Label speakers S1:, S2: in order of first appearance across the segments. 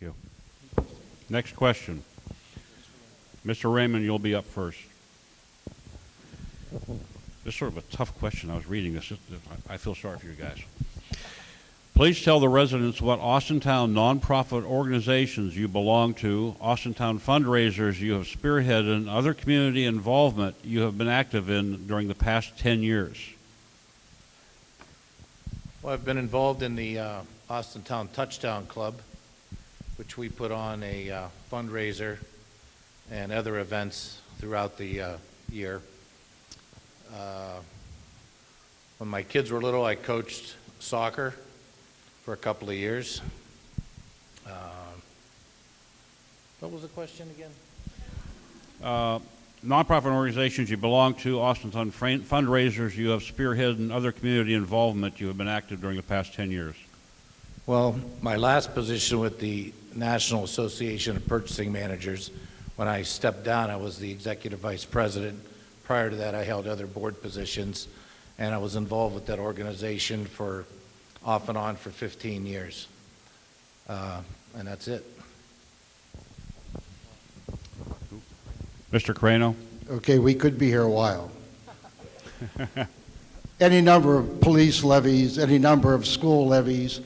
S1: you. Next question. Mr. Raymond, you'll be up first. This is sort of a tough question. I was reading this. I feel sorry for you guys. Please tell the residents what Austintown nonprofit organizations you belong to, Austintown fundraisers you have spearheaded, and other community involvement you have been active in during the past 10 years.
S2: Well, I've been involved in the Austintown Touchdown Club, which we put on a fundraiser and other events throughout the year. When my kids were little, I coached soccer for a couple of years. What was the question again?
S1: Nonprofit organizations you belong to, Austintown fundraisers you have spearheaded, and other community involvement you have been active during the past 10 years.
S2: Well, my last position with the National Association of Purchasing Managers, when I stepped down, I was the executive vice president. Prior to that, I held other board positions, and I was involved with that organization for off and on for 15 years. And that's it.
S1: Mr. Crano?
S3: Okay, we could be here a while. Any number of police levies, any number of school levies,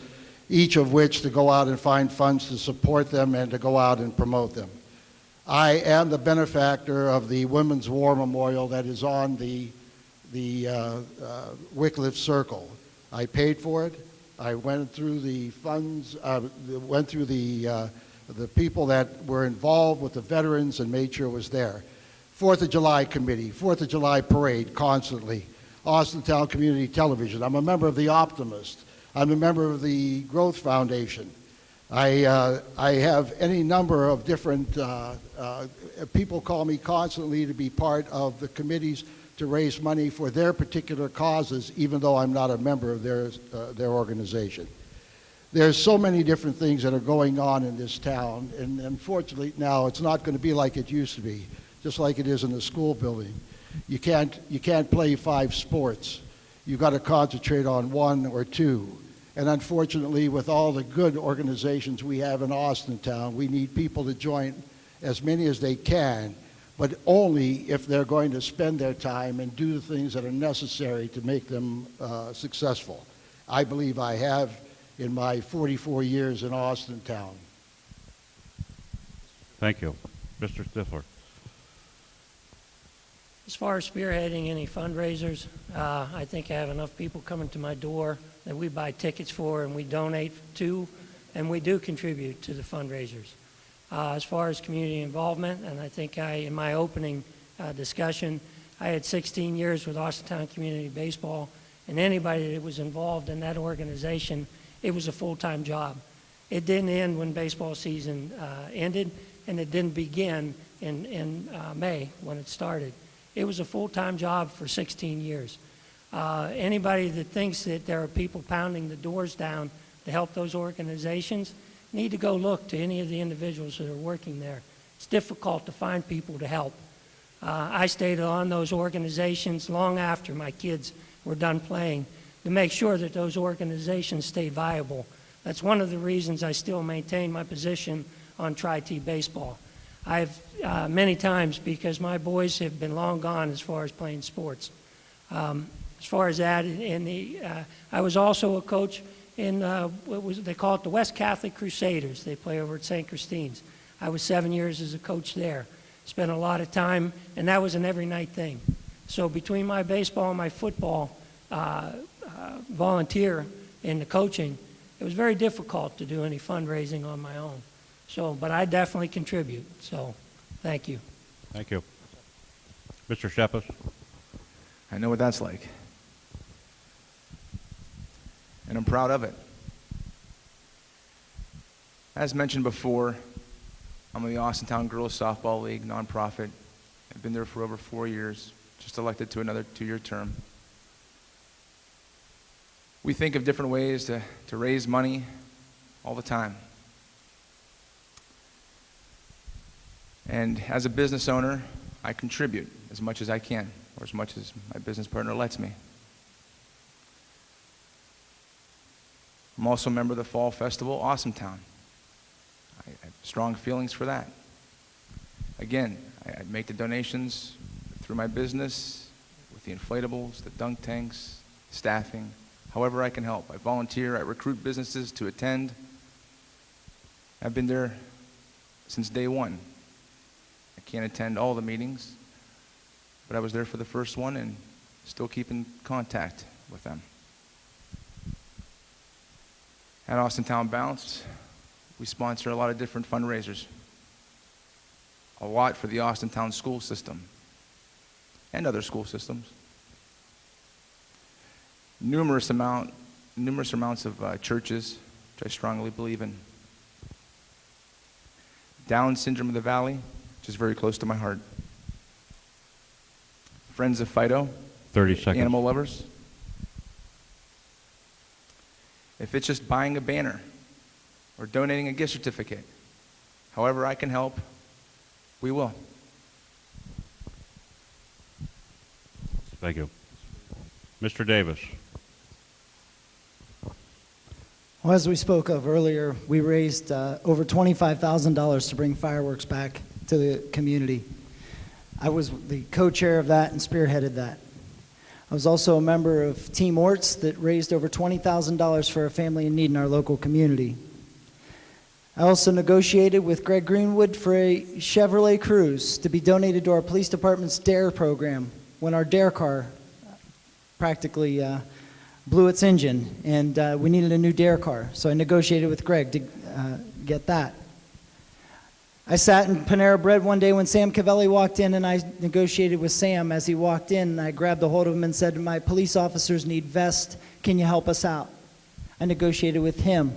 S3: each of which to go out and find funds to support them and to go out and promote them. I am the benefactor of the Women's War Memorial that is on the Wycliffe Circle. I paid for it. I went through the funds, went through the people that were involved with the veterans and made sure it was there. 4th of July committee, 4th of July parade constantly. Austintown Community Television. I'm a member of the Optimist. I'm a member of the Growth Foundation. I have any number of different people call me constantly to be part of the committees to raise money for their particular causes, even though I'm not a member of their organization. There's so many different things that are going on in this town, and unfortunately now it's not going to be like it used to be, just like it is in the school building. You can't play 5 sports. You've got to concentrate on 1 or 2. And unfortunately, with all the good organizations we have in Austintown, we need people to join as many as they can, but only if they're going to spend their time and do the things that are necessary to make them successful. I believe I have in my 44 years in Austintown.
S1: Thank you. Mr. Stifler.
S4: As far as spearheading any fundraisers, I think I have enough people coming to my door that we buy tickets for and we donate to, and we do contribute to the fundraisers. As far as community involvement, and I think in my opening discussion, I had 16 years with Austintown Community Baseball, and anybody that was involved in that organization, it was a full-time job. It didn't end when baseball season ended, and it didn't begin in May when it started. It was a full-time job for 16 years. Anybody that thinks that there are people pounding the doors down to help those organizations need to go look to any of the individuals that are working there. It's difficult to find people to help. I stayed on those organizations long after my kids were done playing to make sure that those organizations stay viable. That's one of the reasons I still maintain my position on Tri-T baseball. I've many times, because my boys have been long gone as far as playing sports. As far as that, I was also a coach in they call it the West Catholic Crusaders. They play over at St. Christine's. I was 7 years as a coach there. Spent a lot of time, and that was an every night thing. So between my baseball and my football volunteer in the coaching, it was very difficult to do any fundraising on my own. So, but I definitely contribute. So, thank you.
S1: Thank you. Mr. Shepis.
S5: I know what that's like. And I'm proud of it. As mentioned before, I'm in the Austintown Girls Softball League, nonprofit. I've been there for over 4 years, just elected to another 2-year term. We think of different ways to raise money all the time. And as a business owner, I contribute as much as I can, or as much as my business partner lets me. I'm also a member of the Fall Festival, Austintown. strong feelings for that. Again, I make the donations through my business with the inflatables, the dunk tanks, staffing, however I can help. I volunteer, I recruit businesses to attend. I've been there since day one. I can't attend all the meetings, but I was there for the first one and still keep in contact with them. At Austintown Balanced, we sponsor a lot of different fundraisers. A lot for the Austintown school system and other school systems. Numerous amounts of churches, which I strongly believe in. Down Syndrome of the Valley, which is very close to my heart. Friends of Fido,
S1: 30 seconds.
S5: animal lovers. If it's just buying a banner or donating a gift certificate, however I can help, we will.
S1: Thank you. Mr. Davis.
S6: Well, as we spoke of earlier, we raised over $25,000 to bring fireworks back to the community. I was the co-chair of that and spearheaded that. I was also a member of Team Orts that raised over $20,000 for a family in need in our local community. I also negotiated with Greg Greenwood for a Chevrolet Cruze to be donated to our police department's DARE program when our DARE car practically blew its engine, and we needed a new DARE car. So I negotiated with Greg to get that. I sat in Panera Bread one day when Sam Cavelli walked in, and I negotiated with Sam as he walked in, and I grabbed a hold of him and said, "My police officers need vests. Can you help us out?" I negotiated with him.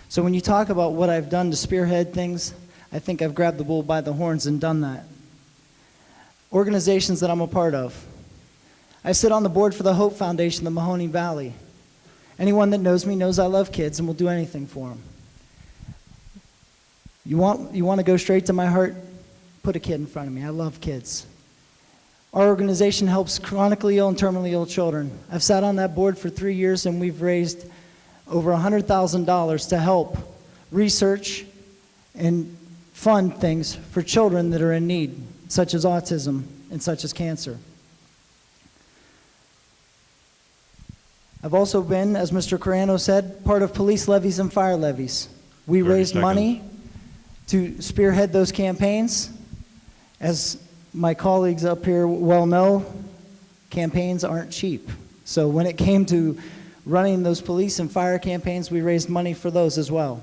S6: So when you talk about what I've done to spearhead things, I think I've grabbed the bull by the horns and done that. Organizations that I'm a part of. I sit on the board for the Hope Foundation, the Mahoning Valley. Anyone that knows me knows I love kids and will do anything for them. You want to go straight to my heart? Put a kid in front of me. I love kids. Our organization helps chronically ill and terminally ill children. I've sat on that board for 3 years, and we've raised over $100,000 to help research and fund things for children that are in need, such as autism and such as cancer. I've also been, as Mr. Carano said, part of police levies and fire levies. We
S1: 30
S6: raised
S1: seconds.
S6: money to spearhead those campaigns. As my colleagues up here well know, campaigns aren't cheap. So when it came to running those police and fire campaigns, we raised money for those as well.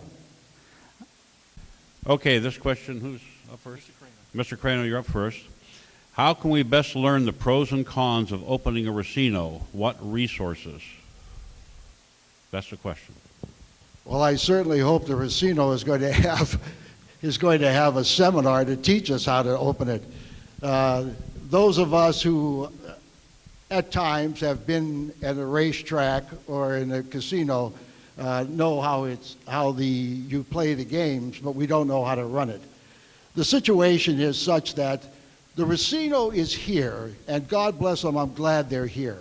S1: Okay, this question, who's up first? Mr. Crano, you're up first. How can we best learn the pros and cons of opening a racino? What resources? That's the question.
S3: Well, I certainly hope the Racino is going to have a seminar to teach us how to open it. Those of us who at times have been at a racetrack or in a casino know how you play the games, but we don't know how to run it. The situation is such that the Racino is here, and God bless them, I'm glad they're here.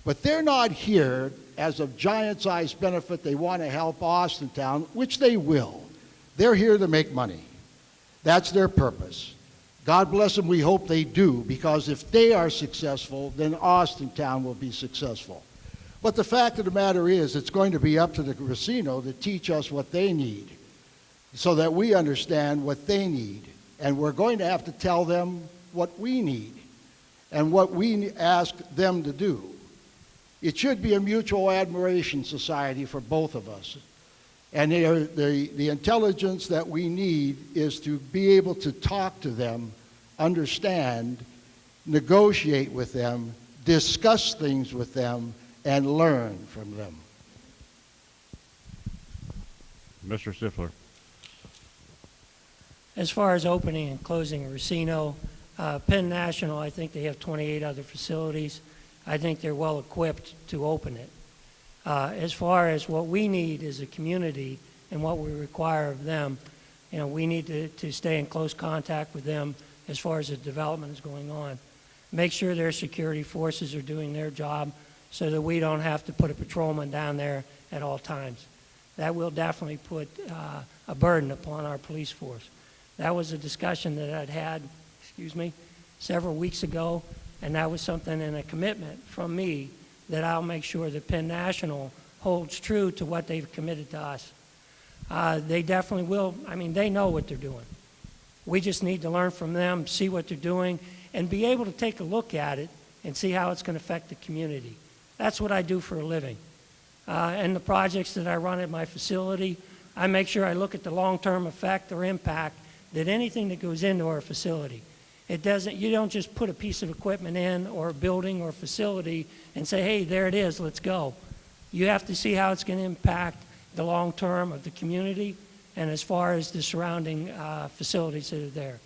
S3: But they're not here as a giant-sized benefit. They want to help Austintown, which they will. They're here to make money. That's their purpose. God bless them, we hope they do, because if they are successful, then Austintown will be successful. But the fact of the matter is, it's going to be up to the Racino to teach us what they need so that we understand what they need. And we're going to have to tell them what we need and what we ask them to do. It should be a mutual admiration society for both of us. And the intelligence that we need is to be able to talk to them, understand, negotiate with them, discuss things with them, and learn from them.
S1: Mr. Stifler.
S4: As far as opening and closing a Racino, Penn National, I think they have 28 other facilities. I think they're well equipped to open it. As far as what we need as a community and what we require of them, we need to stay in close contact with them as far as the development is going on. Make sure their security forces are doing their job so that we don't have to put a patrolman down there at all times. that will definitely put a burden upon our police force. That was a discussion that I'd had, several weeks ago, and that was something and a commitment from me that I'll make sure that Penn National holds true to what they've committed to us. They definitely will. I mean, they know what they're doing. We just need to learn from them, see what they're doing, and be able to take a look at it and see how it's going to affect the community. That's what I do for a living. And the projects that I run at my facility, I make sure I look at the long-term effect or impact that anything that goes into our facility. You don't just put a piece of equipment in or a building or facility and say, hey, there it is, let's go. You have to see how it's going to impact the long term of the community and as far as the surrounding facilities that are there.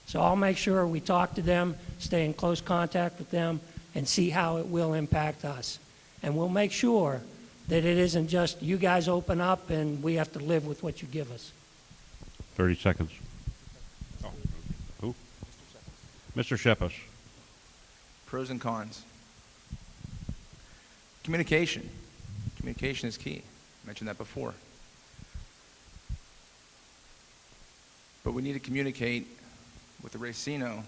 S4: So I'll make sure we talk to them, stay in close contact with them, and see how it will impact us. And we'll make sure that it isn't just you guys open up and we have to live with what you give us.
S1: 30 seconds. Oh, who? Mr. Sheppes.
S5: Pros and cons. Communication. Communication is key. I mentioned that before. But we need to communicate with the Racino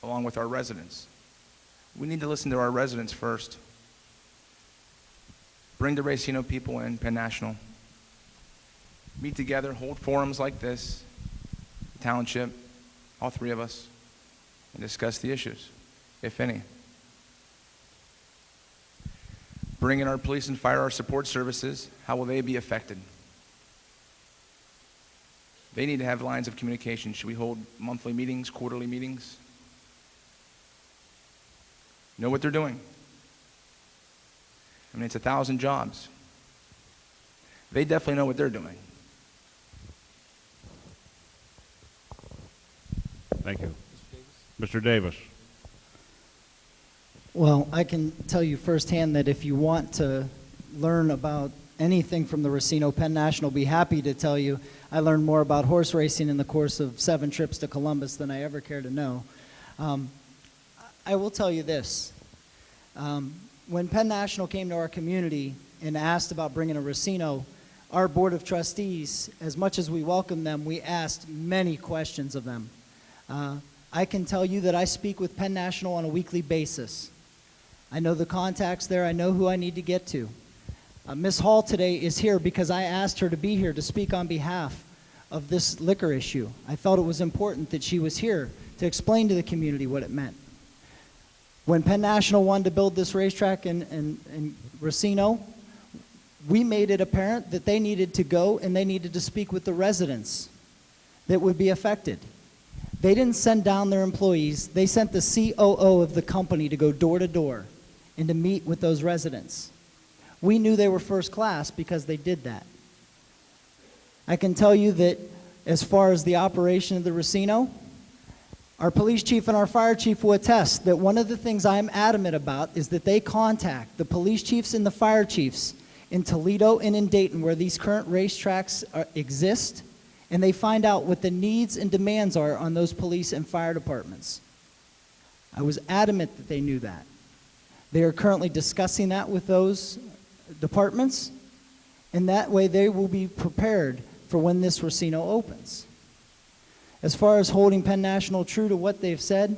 S5: along with our residents. We need to listen to our residents first. Bring the Racino people in, Penn National. Meet together, hold forums like this, township, all three of us, and discuss the issues, if any. Bring in our police and fire, our support services. How will they be affected? They need to have lines of communication. Should we hold monthly meetings, quarterly meetings? Know what they're doing. I mean, it's 1,000 jobs. They definitely know what they're doing.
S1: Thank you. Mr. Davis.
S6: Well, I can tell you firsthand that if you want to learn about anything from the Racino, Penn National will be happy to tell you. I learned more about horse racing in the course of 7 trips to Columbus than I ever care to know. I will tell you this. When Penn National came to our community and asked about bringing a Racino, our Board of Trustees, as much as we welcomed them, we asked many questions of them. I can tell you that I speak with Penn National on a weekly basis. I know the contacts there. I know who I need to get to. Ms. Hall today is here because I asked her to be here to speak on behalf of this liquor issue. I felt it was important that she was here to explain to the community what it meant. When Penn National wanted to build this racetrack in Racino, we made it apparent that they needed to go and they needed to speak with the residents that would be affected. They didn't send down their employees. They sent the COO of the company to go door to door and to meet with those residents. We knew they were first class because they did that. I can tell you that as far as the operation of the Racino, our police chief and our fire chief will attest that one of the things I'm adamant about is that they contact the police chiefs and the fire chiefs in Toledo and in Dayton where these current racetracks exist, and they find out what the needs and demands are on those police and fire departments. I was adamant that they knew that. They are currently discussing that with those departments, and that way they will be prepared for when this Racino opens. As far as holding Penn National true to what they've said,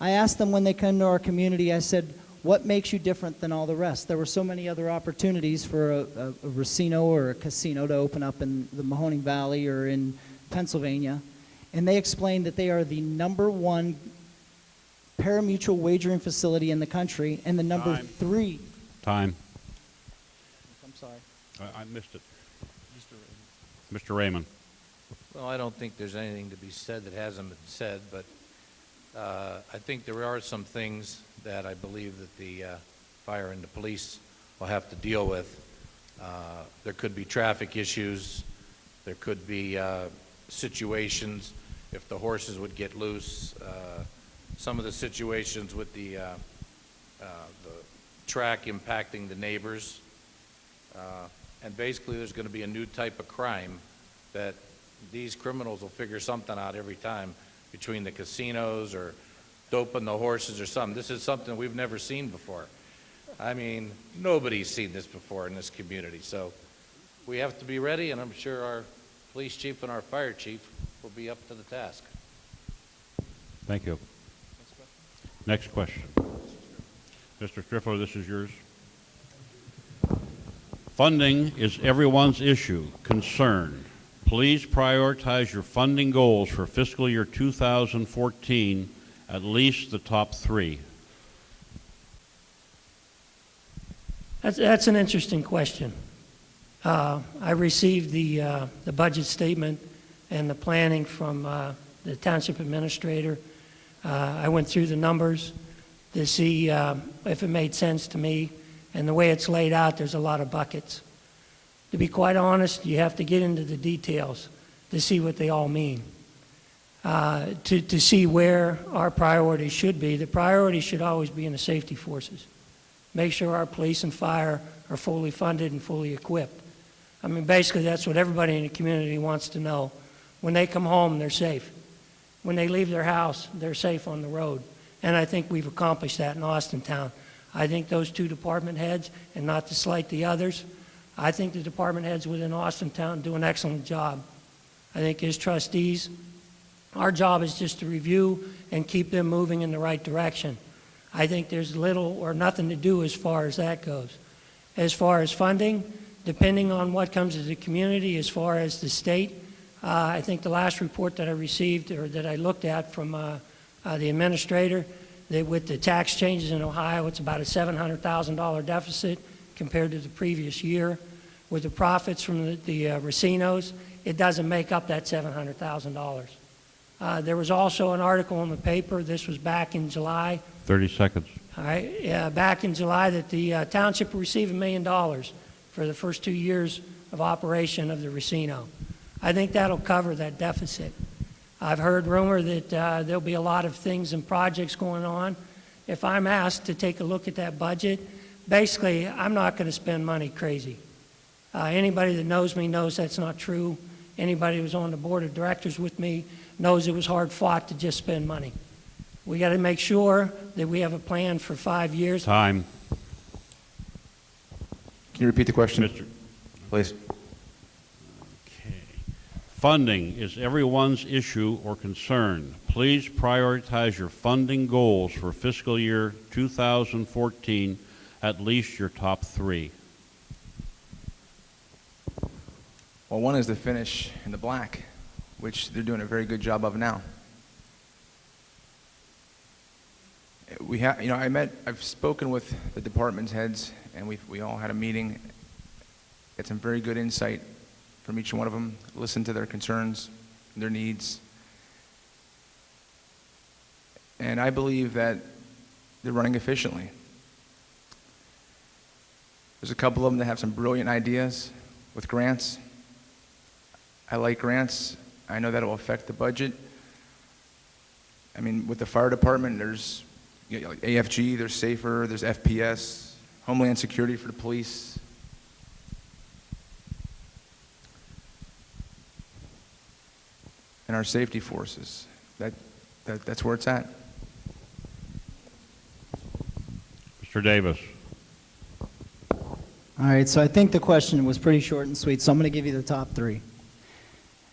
S6: I asked them when they come to our community, I said, what makes you different than all the rest? There were so many other opportunities for a Racino or a casino to open up in the Mahoning Valley or in Pennsylvania, and they explained that they are the #1 pari-mutuel wagering facility in the country and the number
S1: Time.
S6: 3.
S1: Time.
S6: I'm sorry.
S1: I missed it. Mr. Raymond.
S2: Well, I don't think there's anything to be said that hasn't been said, but I think there are some things that I believe that the fire and the police will have to deal with. There could be traffic issues. There could be situations if the horses would get loose. Some of the situations with the track impacting the neighbors. And basically there's going to be a new type of crime that these criminals will figure something out every time between the casinos or doping the horses or something. This is something we've never seen before. I mean, nobody's seen this before in this community. So we have to be ready, and I'm sure our police chief and our fire chief will be up to the task.
S1: Thank you. Next question. Mr. Striffler, this is yours. Funding is everyone's issue, concern. Please prioritize your funding goals for fiscal year 2014, at least the top 3.
S4: That's an interesting question. I received the budget statement and the planning from the township administrator. I went through the numbers to see if it made sense to me. And the way it's laid out, there's a lot of buckets. To be quite honest, you have to get into the details to see what they all mean. To see where our priorities should be. The priority should always be in the safety forces. Make sure our police and fire are fully funded and fully equipped. I mean, basically, that's what everybody in the community wants to know. When they come home, they're safe. When they leave their house, they're safe on the road. And I think we've accomplished that in Austintown. I think those 2 department heads, and not to slight the others, I think the department heads within Austintown do an excellent job. I think as trustees, our job is just to review and keep them moving in the right direction. I think there's little or nothing to do as far as that goes. As far as funding, depending on what comes to the community, as far as the state, I think the last report that I received or that I looked at from the administrator, that with the tax changes in Ohio, it's about a $700,000 deficit compared to the previous year. With the profits from the racinos, it doesn't make up that $700,000. There was also an article in the paper, this was back in July.
S1: 30 seconds.
S4: All right, back in July that the township will receive $1 million for the first 2 years of operation of the racino. I think that'll cover that deficit. I've heard rumor that there'll be a lot of things and projects going on. If I'm asked to take a look at that budget, basically, I'm not going to spend money crazy. Anybody that knows me knows that's not true. Anybody who was on the board of directors with me knows it was hard fought to just spend money. We got to make sure that we have a plan for 5 years.
S1: Time.
S5: Can you repeat the question,
S1: Mr.
S5: please?
S1: Okay. Funding is everyone's issue or concern. Please prioritize your funding goals for fiscal year 2014, at least your top 3.
S5: Well, one is to finish in the black, which they're doing a very good job of now. I've spoken with the department heads, and we all had a meeting, get some very good insight from each one of them, listen to their concerns, their needs. And I believe that they're running efficiently. There's a couple of them that have some brilliant ideas with grants. I like grants. I know that will affect the budget. I mean, with the fire department, there's like AFG, there's SAFER, there's FPS, Homeland Security for the police. And our safety forces. That's where it's at.
S1: Mr. Davis.
S6: All right, so I think the question was pretty short and sweet, so I'm going to give you the top 3.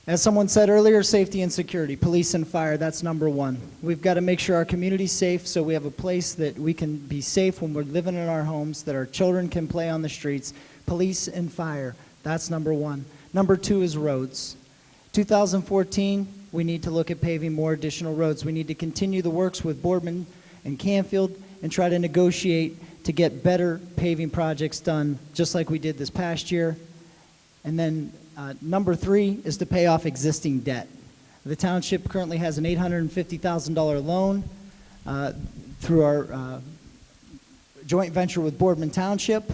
S6: As someone said earlier, safety and security, police and fire, that's number 1. We've got to make sure our community's safe so we have a place that we can be safe when we're living in our homes, that our children can play on the streets. Police and fire, that's number 1. Number 2 is roads. 2014, we need to look at paving more additional roads. We need to continue the works with Boardman and Canfield and try to negotiate to get better paving projects done, just like we did this past year. And then number 3 is to pay off existing debt. The township currently has an $850,000 loan through our joint venture with Boardman Township.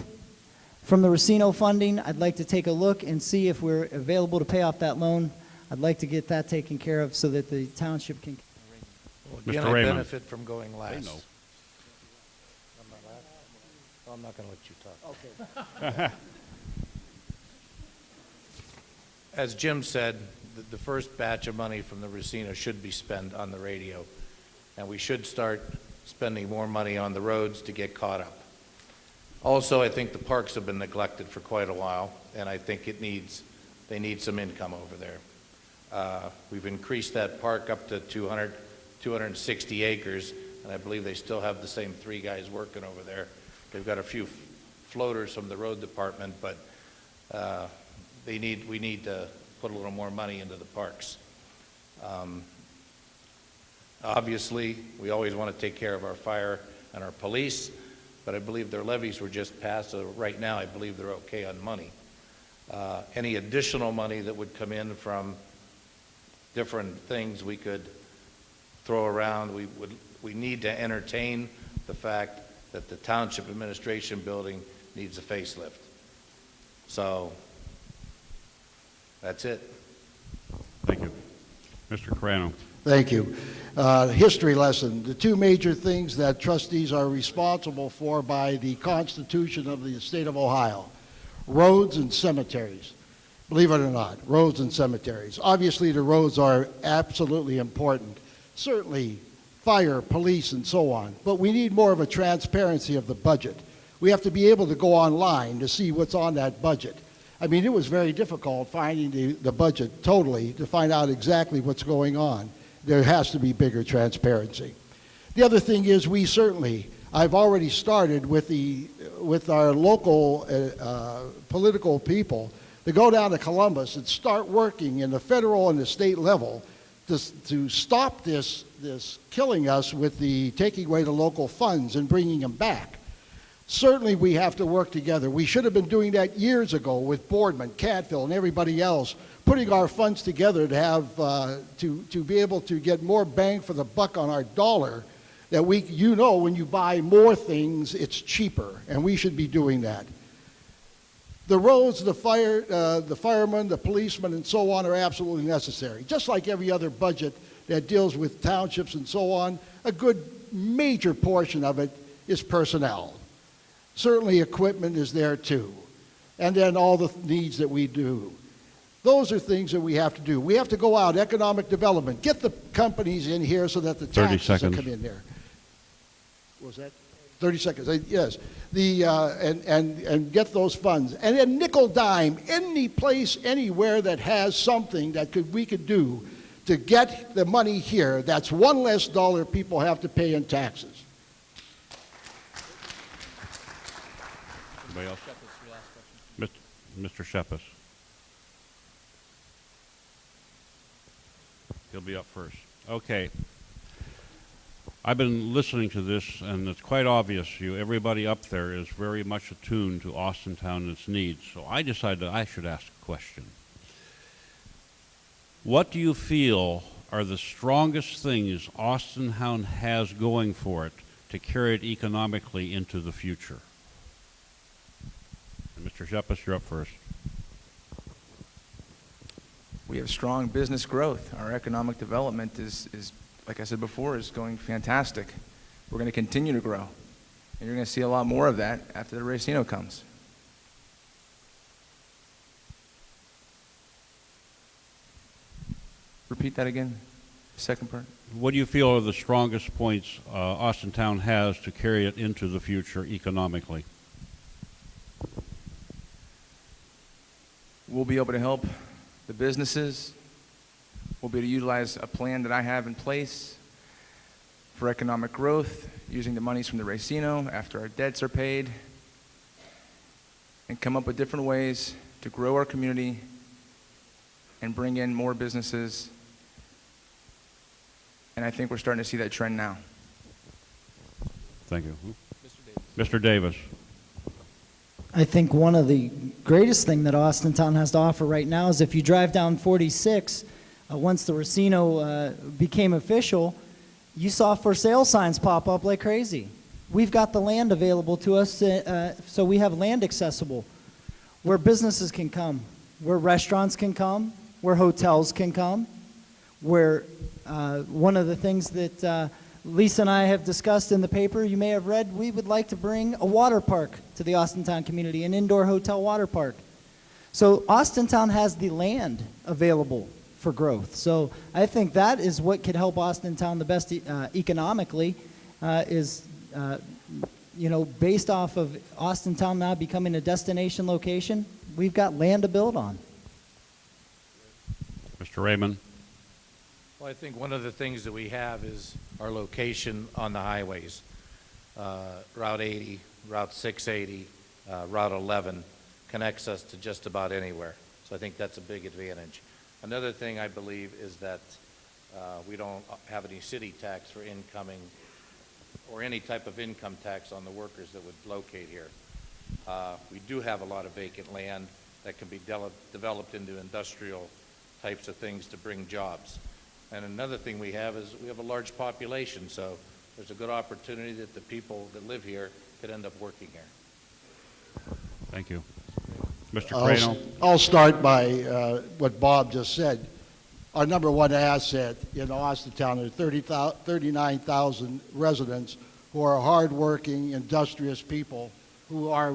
S6: From the Racino funding, I'd like to take a look and see if we're available to pay off that loan. I'd like to get that taken care of so that the township can...
S2: Well,
S1: Mr.
S2: again, I
S1: Raymond.
S2: benefit from going last.
S1: I know.
S2: I'm not last? Well, I'm not going to let you talk. Okay. As Jim said, the first batch of money from the Racino should be spent on the radio, and we should start spending more money on the roads to get caught up. Also, I think the parks have been neglected for quite a while, and I think they need some income over there. We've increased that park up to 260 acres, and I believe they still have the same 3 guys working over there. They've got a few floaters from the road department, but we need to put a little more money into the parks. Obviously, we always want to take care of our fire and our police, but I believe their levies were just passed, so right now I believe they're okay on money. Any additional money that would come in from different things we could throw around, we need to entertain the fact that the Township Administration Building needs a facelift. So, that's it.
S1: Thank you. Mr. Carano.
S3: Thank you. History lesson. The 2 major things that trustees are responsible for by the Constitution of the state of Ohio: roads and cemeteries. Believe it or not, roads and cemeteries. Obviously, the roads are absolutely important. Certainly, fire, police, and so on. But we need more of a transparency of the budget. We have to be able to go online to see what's on that budget. I mean, it was very difficult finding the budget totally to find out exactly what's going on. There has to be bigger transparency. The other thing is I've already started with our local political people to go down to Columbus and start working in the federal and the state level to stop this killing us with the taking away the local funds and bringing them back. Certainly we have to work together. We should have been doing that years ago with Boardman, Canfield, and everybody else, putting our funds together to have to be able to get more bang for the buck on our dollar. That when you buy more things, it's cheaper, and we should be doing that. The roads, the firemen, the policemen, and so on are absolutely necessary. Just like every other budget that deals with townships and so on, a good major portion of it is personnel. Certainly equipment is there too. And then all the needs that we do. Those are things that we have to do. We have to go out, economic development, get the companies in here so that the
S1: 30
S3: taxes will
S1: seconds.
S3: come in there. What was that? 30 seconds, yes. And get those funds. And then nickel dime, any place, anywhere that has something that we could do to get the money here, that's one less dollar people have to pay in taxes.
S1: Anybody else? Mr. Shepis. He'll be up first. Okay. I've been listening to this, and it's quite obvious everybody up there is very much attuned to Austintown and its needs. So I decided I should ask a question. What do you feel are the strongest things Austintown has going for it to carry it economically into the future? And Mr. Shepis, you're up first.
S5: We have strong business growth. Our economic development is, like I said before, is going fantastic. We're going to continue to grow. And you're going to see a lot more of that after the Racino comes. Repeat that again, the second part.
S1: What do you feel are the strongest points Austintown has to carry it into the future economically?
S5: We'll be able to help the businesses. We'll be able to utilize a plan that I have in place for economic growth, using the monies from the Racino after our debts are paid, and come up with different ways to grow our community and bring in more businesses. And I think we're starting to see that trend now.
S1: Thank you. Mr. Davis.
S6: I think one of the greatest thing that Austintown has to offer right now is if you drive down 46, once the Racino became official, you saw for sale signs pop up like crazy. We've got the land available to us, so we have land accessible where businesses can come, where restaurants can come, where hotels can come, where one of the things that Lisa and I have discussed in the paper, you may have read, we would like to bring a water park to the Austintown community, an indoor hotel water park. So Austintown has the land available for growth. So I think that is what could help Austintown the best economically, is based off of Austintown now becoming a destination location, we've got land to build on.
S1: Mr. Raymond?
S2: Well, I think one of the things that we have is our location on the highways. Route 80, Route 680, Route 11 connects us to just about anywhere. So I think that's a big advantage. Another thing I believe is that we don't have any city tax for incoming or any type of income tax on the workers that would locate here. We do have a lot of vacant land that can be developed into industrial types of things to bring jobs. And another thing we have is we have a large population, so there's a good opportunity that the people that live here could end up working here.
S1: Thank you. Mr. Crano?
S3: I'll start by what Bob just said. Our number one asset in Austintown are 39,000 residents who are hardworking, industrious people who are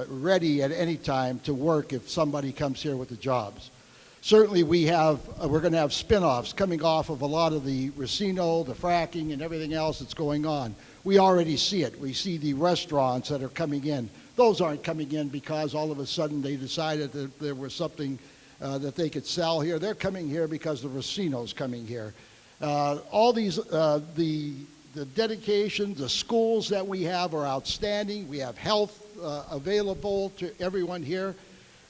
S3: ready at any time to work if somebody comes here with the jobs. Certainly we're going to have spin-offs coming off of a lot of the racino, the fracking, and everything else that's going on. We already see it. We see the restaurants that are coming in. Those aren't coming in because all of a sudden they decided that there was something that they could sell here. They're coming here because the racino's coming here. All these, the dedication, the schools that we have are outstanding. We have health available to everyone here.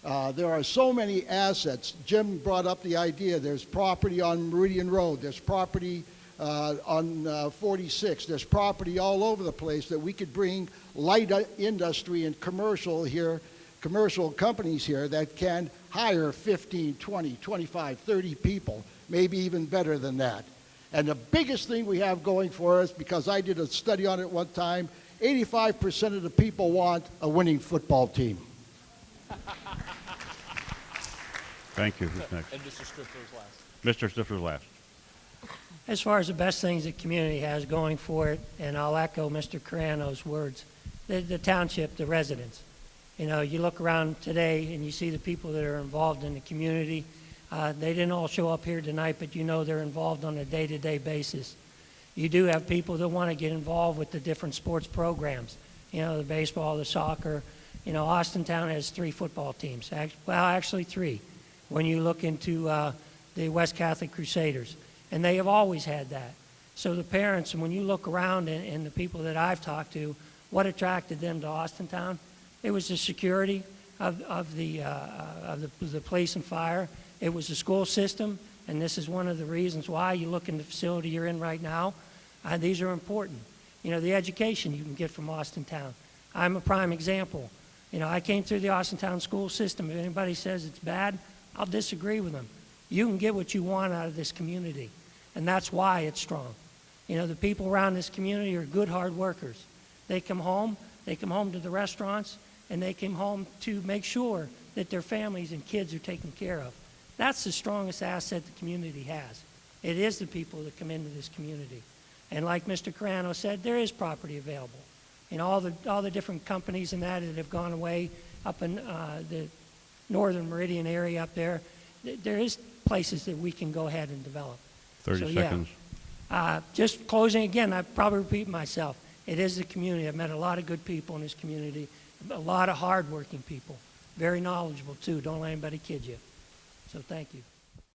S3: There are so many assets. Jim brought up the idea. There's property on Meridian Road. There's property on 46. There's property all over the place that we could bring light industry and commercial here, commercial companies here that can hire 15, 20, 25, 30 people, maybe even better than that. And the biggest thing we have going for us, because I did a study on it one time, 85% of the people want a winning football team.
S1: Thank you. Who's next?
S7: And Mr. Stifler's last.
S1: Mr. Stifler's last.
S4: As far as the best things the community has going for it, and I'll echo Mr. Carano's words, the township, the residents. You look around today and you see the people that are involved in the community. They didn't all show up here tonight, but they're involved on a day-to-day basis. You do have people that want to get involved with the different sports programs, the baseball, the soccer. Austintown has 3 football teams. Actually 3, when you look into the West Catholic Crusaders. And they have always had that. So the parents, and when you look around and the people that I've talked to, what attracted them to Austintown? It was the security of the police and fire. It was the school system, and this is one of the reasons why you look in the facility you're in right now. These are important. The education you can get from Austintown. I'm a prime example. I came through the Austintown school system. If anybody says it's bad, I'll disagree with them. You can get what you want out of this community, and that's why it's strong. The people around this community are good, hard workers. They come home to the restaurants, and they come home to make sure that their families and kids are taken care of. That's the strongest asset the community has. It is the people that come into this community. And like Mr. Carano said, there is property available. All the different companies and that have gone away up in the northern Meridian area up there. There is places that we can go ahead and develop.
S1: 30 seconds.
S4: Just closing again, I probably repeat myself. It is the community. I've met a lot of good people in this community, a lot of hardworking people, very knowledgeable too. Don't let anybody kid you. So thank you.